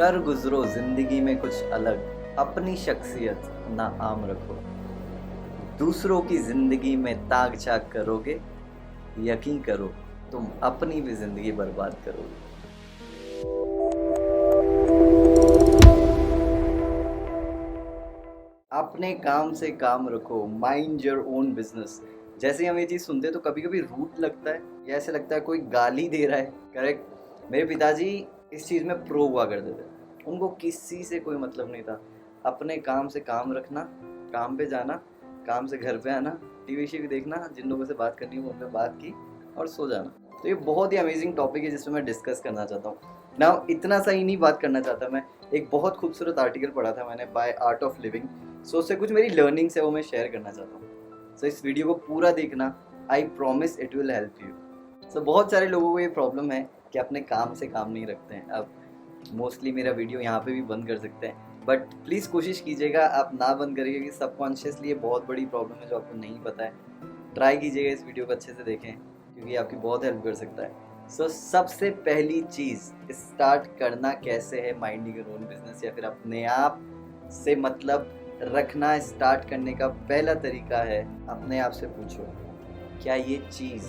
कर गुजरो जिंदगी में कुछ अलग, अपनी शख्सियत ना आम रखो। दूसरों की जिंदगी में ताक झाक करोगे, यकीन करो तुम अपनी भी जिंदगी बर्बाद करोगे। अपने काम से काम रखो, माइंड योर ओन बिजनेस। जैसे हम ये चीज़ सुनते हैं तो कभी कभी रूट लगता है या ऐसे लगता है कोई गाली दे रहा है। करेक्ट। मेरे पिताजी इस चीज़ में प्रो हुआ करते थे। उनको किसी से कोई मतलब नहीं था। अपने काम से काम रखना, काम पे जाना, काम से घर पे आना, टीवी शीवी देखना, जिन लोगों से बात करनी है उनसे बात की और सो जाना। तो ये बहुत ही अमेजिंग टॉपिक है जिसमें मैं डिस्कस करना चाहता हूँ ना। इतना सा ही नहीं बात करना चाहता मैं, एक बहुत खूबसूरत आर्टिकल पढ़ा था मैंने बाय आर्ट ऑफ लिविंग। सो उससे कुछ मेरी लर्निंग्स है वो मैं शेयर करना चाहता हूँ। सो इस वीडियो को पूरा देखना, I promise it will help you. So बहुत सारे लोगों को ये प्रॉब्लम है कि अपने काम से काम नहीं रखते हैं। अब मोस्टली मेरा वीडियो यहाँ पे भी बंद कर सकते हैं, बट प्लीज़ कोशिश कीजिएगा आप ना बंद करिए, क्योंकि सबकॉन्शियसली ये बहुत बड़ी प्रॉब्लम है जो आपको नहीं पता है। ट्राई कीजिएगा इस वीडियो को अच्छे से देखें, क्योंकि आपकी बहुत हेल्प कर सकता है। सो सबसे पहली चीज़, स्टार्ट करना कैसे है माइंडिंग योर ओन बिजनेस, या फिर अपने आप से मतलब रखना स्टार्ट करने का पहला तरीका है अपने आप से पूछो, क्या ये चीज़,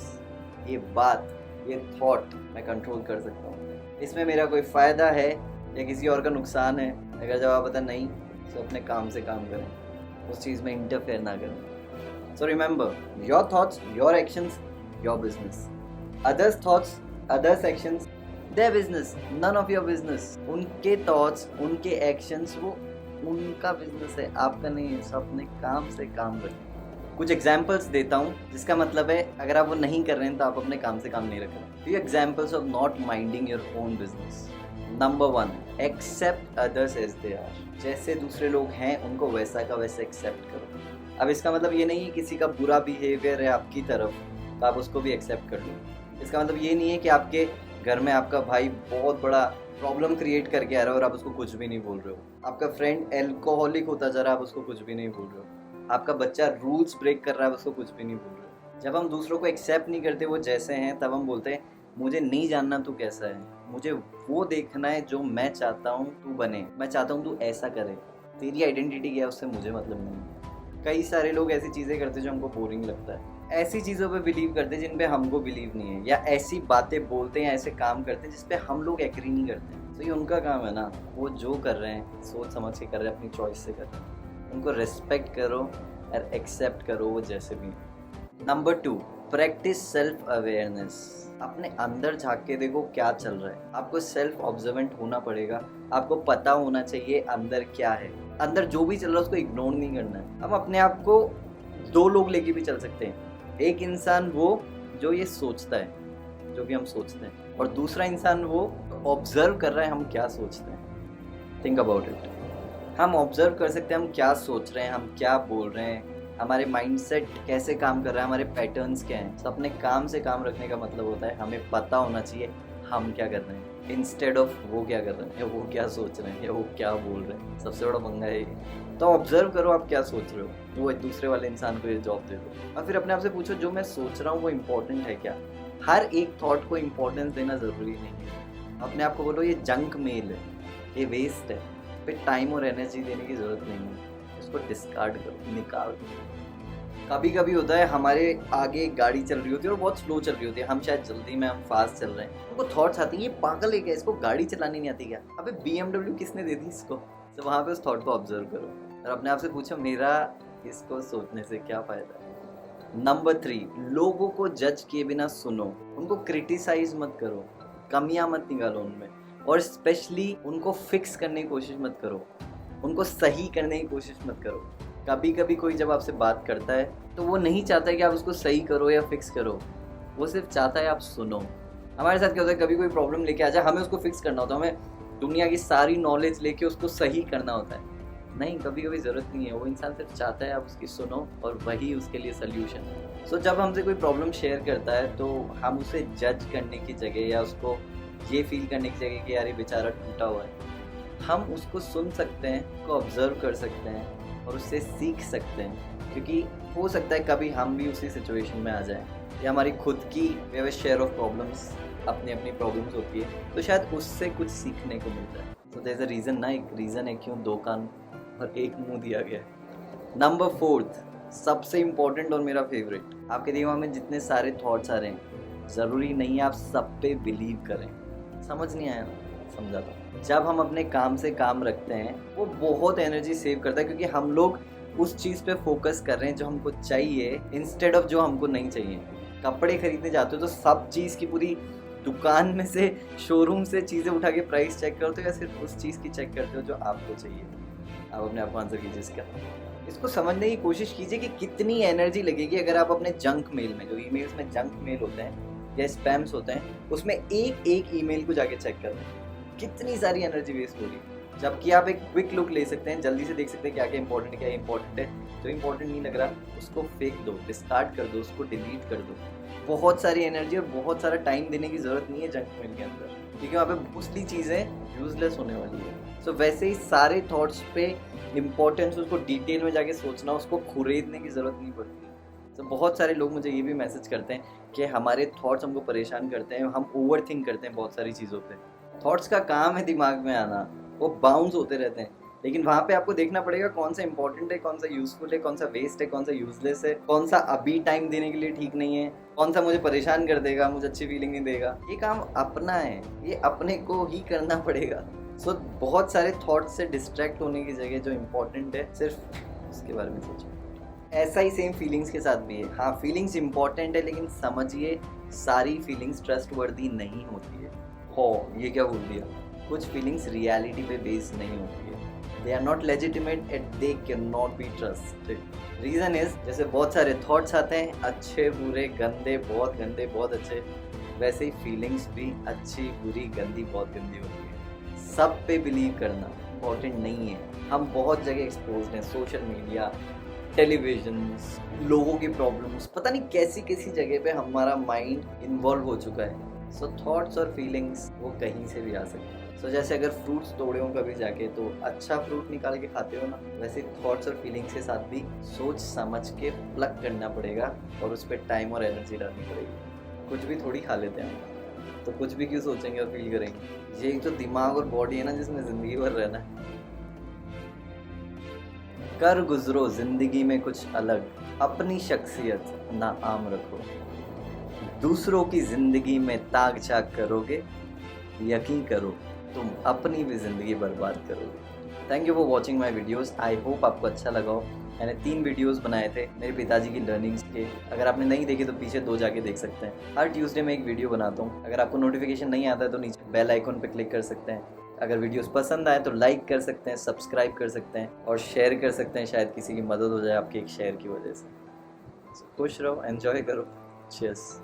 ये बात, ये थॉट मैं कंट्रोल कर सकता हूँ? इसमें मेरा कोई फ़ायदा है या किसी और का नुकसान है? अगर जवाब आता नहीं तो अपने काम से काम करें, उस चीज़ में इंटरफेयर ना करें। So remember, your thoughts, your actions, your business. Others thoughts, others actions, their business, none of your business. उनके थॉट्स, उनके एक्शंस वो उनका बिजनेस है, आपका नहीं है। सब अपने काम से काम रखें। कुछ एग्जाम्पल्स देता हूँ जिसका मतलब है अगर आप वो नहीं कर रहे हैं तो आप अपने काम से काम नहीं रख रहे। Few examples of not minding your own business. Number 1, except others as they are. जैसे दूसरे लोग हैं उनको वैसा का वैसा एक्सेप्ट करो। अब इसका मतलब ये नहीं है किसी का बुरा बिहेवियर है आपकी तरफ तो आप उसको भी एक्सेप्ट कर लो। इसका मतलब ये नहीं है कि आपके घर में आपका भाई बहुत बड़ा प्रॉब्लम क्रिएट करके आ रहा है और आप उसको कुछ भी नहीं बोल रहे हो। आपका फ्रेंड एल्कोहलिक होता जा रहा है, आप उसको कुछ भी नहीं बोल रहे हो। आपका बच्चा रूल्स ब्रेक कर रहा है, उसको कुछ भी नहीं बोल रहे हो। जब हम दूसरों को एक्सेप्ट नहीं करते वो जैसे हैं, तब हम बोलते हैं मुझे नहीं जानना तू कैसा है, मुझे वो देखना है जो मैं चाहता हूँ तू बने, मैं चाहता हूँ तू ऐसा करे। तेरी आइडेंटिटी क्या है उससे मुझे मतलब नहीं। कई सारे लोग ऐसी चीज़ें करते हैं जो हमको बोरिंग लगता है, ऐसी चीज़ों पे बिलीव करते हैं जिन पे हमको बिलीव नहीं है, या ऐसी बातें बोलते हैं, ऐसे काम करते हैं जिस पे हम लोग एग्री नहीं करते। तो ये उनका काम है ना, वो जो कर रहे हैं सोच समझ के कर रहे हैं, अपनी चॉइस से कर रहे हैं। उनको रिस्पेक्ट करो और एक्सेप्ट करो वो जैसे भी। Number 2, practice self awareness. अपने अंदर झाँक के देखो क्या चल रहा है। आपको सेल्फ ऑब्जर्वेंट होना पड़ेगा, आपको पता होना चाहिए अंदर क्या है। अंदर जो भी चल रहा है उसको इग्नोर नहीं करना है। हम अपने आप को 2 लोग लेके भी चल सकते हैं। एक इंसान वो जो ये सोचता है, जो भी हम सोचते हैं, और दूसरा इंसान वो ऑब्जर्व कर रहा है हम क्या सोचते हैं। Think about it. हम ऑब्जर्व कर सकते हैं हम क्या सोच रहे हैं, हम क्या बोल रहे हैं, हमारे माइंडसेट कैसे काम कर रहा है, हमारे पैटर्न्स क्या हैं। तो अपने काम से काम रखने का मतलब होता है हमें पता होना चाहिए हम क्या कर रहे हैं, इंस्टेड ऑफ वो क्या कर रहे हैं या वो क्या सोच रहे हैं या वो क्या बोल रहे हैं। सबसे बड़ा पंगा है ये। तो ऑब्जर्व करो आप क्या सोच रहे हो, वो एक दूसरे वाले इंसान को ये जॉब दे दो और फिर अपने आप से पूछो जो मैं सोच रहा हूँ वो इम्पोर्टेंट है क्या। हर एक थॉट को इम्पोर्टेंस देना ज़रूरी नहीं है। अपने आप को बोलो ये जंक मेल है, ये वेस्ट है, पे टाइम और एनर्जी देने की ज़रूरत नहीं है, उसको डिस्कार्ड करो, निकाल दो। कभी कभी होता है हमारे आगे गाड़ी चल रही होती है और बहुत स्लो चल रही होती है, हम शायद जल्दी में, हम फास्ट चल रहे हैं, उनको थॉट्स आती हैं ये पागल है क्या, इसको गाड़ी चलानी नहीं आती क्या, अबे BMW किसने दे दी इसको। तो वहाँ पे उस थॉट को ऑब्जर्व करो और अपने आप से पूछो मेरा इसको सोचने से क्या फ़ायदा है। नंबर 3, लोगों को जज किए बिना सुनो, उनको क्रिटिसाइज मत करो, कमियाँ मत निकालो उनमें, और स्पेशली उनको फिक्स करने की कोशिश मत करो, उनको सही करने की कोशिश मत करो। कभी कभी कोई जब आपसे बात करता है तो वो नहीं चाहता है कि आप उसको सही करो या फिक्स करो, वो सिर्फ चाहता है आप सुनो। हमारे साथ क्या होता है, कभी कोई प्रॉब्लम लेके आ जाए, हमें उसको फिक्स करना होता है, हमें दुनिया की सारी नॉलेज लेके उसको सही करना होता है। नहीं, कभी कभी ज़रूरत नहीं है, वो इंसान सिर्फ चाहता है आप उसकी सुनो और वही उसके लिए सल्यूशन है। सो जब हमसे कोई प्रॉब्लम शेयर करता है तो हम उसे जज करने की जगह या उसको ये फील करने की जगह कि यार ये बेचारा टूटा हुआ है, हम उसको सुन सकते हैं, उसको ऑब्जर्व कर सकते हैं और उससे सीख सकते हैं। क्योंकि हो सकता है कभी हम भी उसी सिचुएशन में आ जाएं, या हमारी खुद की शेयर ऑफ प्रॉब्लम्स, अपनी अपनी प्रॉब्लम्स होती है, तो शायद उससे कुछ सीखने को मिलता है। तो देयर इज अ रीज़न ना, एक रीज़न है क्यों 2 कान और 1 मुंह दिया गया है। नंबर 4, सबसे इम्पोर्टेंट और मेरा फेवरेट, आपके दिमाग में जितने सारे थॉट्स आ रहे हैं ज़रूरी नहीं आप सब पे बिलीव करें। समझ नहीं आया? समझाता हूँ। जब हम अपने काम से काम रखते हैं वो बहुत एनर्जी सेव करता है, क्योंकि हम लोग उस चीज़ पे फोकस कर रहे हैं जो हमको चाहिए इंस्टेड ऑफ जो हमको नहीं चाहिए। कपड़े खरीदने जाते हो तो सब चीज़ की पूरी दुकान में से, शोरूम से चीज़ें उठा के प्राइस चेक करते हो या सिर्फ उस चीज़ की चेक करते हो जो आपको चाहिए? आप अपने आप को आंसर कीजिए इसका। इसको समझने की कोशिश कीजिए कि कितनी एनर्जी लगेगी अगर आप अपने जंक मेल में, जो ईमेल्स में जंक मेल होते हैं या स्पैम्स होते हैं, उसमें एक एक ईमेल को जाके चेक कर रहे हैं। कितनी सारी एनर्जी वेस्ट हो रही है। जबकि आप एक क्विक लुक ले सकते हैं, जल्दी से देख सकते हैं क्या क्या इंपॉर्टेंट है, क्या इंपॉर्टेंट है। जो इंपॉर्टेंट नहीं लग रहा उसको फेंक दो, डिस्कार्ड कर दो, उसको डिलीट कर दो। बहुत सारी एनर्जी और बहुत सारा टाइम देने की ज़रूरत नहीं है जंक मेल के अंदर, क्योंकि वहाँ पे मोस्टली चीज़ें यूजलेस होने वाली है। सो वैसे ही सारे थॉट्स पे इम्पोर्टेंस, उसको डिटेल में जाके सोचना, उसको खरीदने की ज़रूरत नहीं पड़ती। तो बहुत सारे लोग मुझे ये भी मैसेज करते हैं कि हमारे थॉट्स हमको परेशान करते हैं, हम ओवर थिंक करते हैं बहुत सारी चीज़ों पे। थॉट्स का काम है दिमाग में आना, वो बाउंस होते रहते हैं, लेकिन वहाँ पे आपको देखना पड़ेगा कौन सा इंपॉर्टेंट है, कौन सा यूजफुल है, कौन सा वेस्ट है, कौन सा यूजलेस है, कौन सा अभी टाइम देने के लिए ठीक नहीं है, कौन सा मुझे परेशान कर देगा, मुझे अच्छी फीलिंग नहीं देगा। ये काम अपना है, ये अपने को ही करना पड़ेगा। सो बहुत सारे थॉट्स से डिस्ट्रैक्ट होने की जगह जो इम्पोर्टेंट है सिर्फ उसके बारे में सोचो। ऐसा ही सेम फीलिंग्स के साथ भी है। हाँ, फीलिंग्स इंपॉर्टेंट है, लेकिन समझिए सारी फीलिंग्स ट्रस्टवर्दी नहीं होती है। हो, ये क्या बोल दिया? कुछ फीलिंग्स रियलिटी पे बेस्ड नहीं होती है। They are not legitimate and they can not be trusted. Reason is, जैसे बहुत सारे थॉट्स आते हैं, अच्छे बुरे गंदे, बहुत अच्छे, वैसे ही फीलिंग्स भी अच्छी बुरी गंदी बहुत गंदी होती है। सब पे बिलीव करना इम्पॉर्टेंट नहीं है। हम बहुत जगह एक्सपोज हैं, सोशल मीडिया, टेलीविजन, लोगों की प्रॉब्लम्स, पता नहीं कैसी कैसी जगह पे हमारा माइंड इन्वॉल्व हो चुका है। सो थॉट्स और फीलिंग्स वो कहीं से भी आ सकते हैं। सो जैसे अगर फ्रूट्स तोड़े हो कभी जाके तो अच्छा फ्रूट निकाल के खाते हो ना, वैसे थॉट्स और फीलिंग्स के साथ भी सोच समझ के प्लग करना पड़ेगा और उस पर टाइम और एनर्जी डालनी पड़ेगी। कुछ भी थोड़ी खा लेते हैं तो कुछ भी क्यों सोचेंगे और फील करेंगे। ये तो दिमाग और बॉडी है ना जिसमें ज़िंदगी भर रहना है। कर गुजरो ज़िंदगी में कुछ अलग, अपनी शख्सियत ना आम रखो। दूसरों की ज़िंदगी में ताक झाक करोगे, यकीन करो तुम अपनी भी ज़िंदगी बर्बाद करोगे। Thank you for watching my videos. I hope आपको अच्छा लगा हो। मैंने 3 वीडियोस बनाए थे मेरे पिताजी की लर्निंग्स के। अगर आपने नहीं देखे तो पीछे 2 जाके देख सकते हैं। हर ट्यूसडे में एक वीडियो बनाता हूँ। अगर आपको नोटिफिकेशन नहीं आता है तो नीचे बेल आइकॉन पर क्लिक कर सकते हैं। अगर वीडियोस पसंद आए तो लाइक कर सकते हैं, सब्सक्राइब कर सकते हैं और शेयर कर सकते हैं। शायद किसी की मदद हो जाए आपके एक शेयर की वजह से। खुश रहो, एंजॉय करो। चीयर्स।